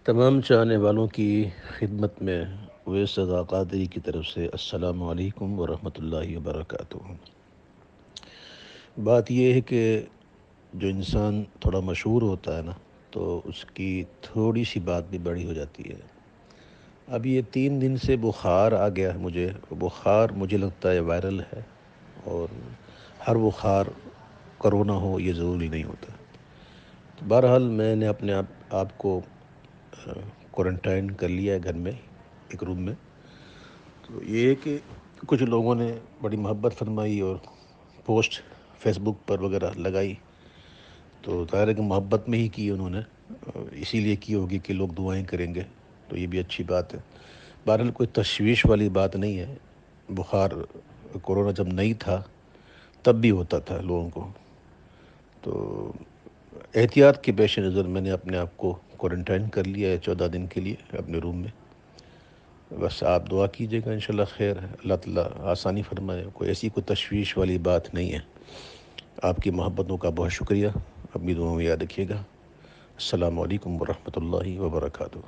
تمام چاہنے والوں کی خدمت میں اویس رضا قادری کی طرف سے السلام علیکم ورحمۃ اللہ وبرکاتہ۔ بات یہ ہے کہ جو انسان تھوڑا مشہور ہوتا ہے نا، تو اس کی تھوڑی سی بات بھی بڑی ہو جاتی ہے۔ اب یہ 3 دن سے بخار آ گیا ہے مجھے۔ بخار مجھے لگتا ہے وائرل ہے، اور ہر بخار کرونا ہو یہ ضروری نہیں ہوتا۔ تو بہرحال میں نے اپنے آپ کو کوارنٹائن کر لیا ہے گھر میں، ایک روم میں۔ تو یہ ہے کہ کچھ لوگوں نے بڑی محبت فرمائی اور پوسٹ فیس بک پر وغیرہ لگائی، تو ظاہر ہے کہ محبت میں ہی کی انہوں نے، اسی لیے کی ہوگی کہ لوگ دعائیں کریں گے، تو یہ بھی اچھی بات ہے۔ بہرحال کوئی تشویش والی بات نہیں ہے۔ بخار کورونا جب نہیں تھا تب بھی ہوتا تھا لوگوں کو، تو احتیاط کے پیش نظر میں نے اپنے آپ کو کوارنٹائن کر لیا ہے 14 دن کے لیے اپنے روم میں۔ بس آپ دعا کیجیے گا، انشاءاللہ خیر ہے، اللہ تعالیٰ آسانی فرمائے۔ کوئی تشویش والی بات نہیں ہے۔ آپ کی محبتوں کا بہت شکریہ، اپنی دعاؤں میں یاد رکھیے گا۔ السلام علیکم ورحمۃ اللہ وبرکاتہ۔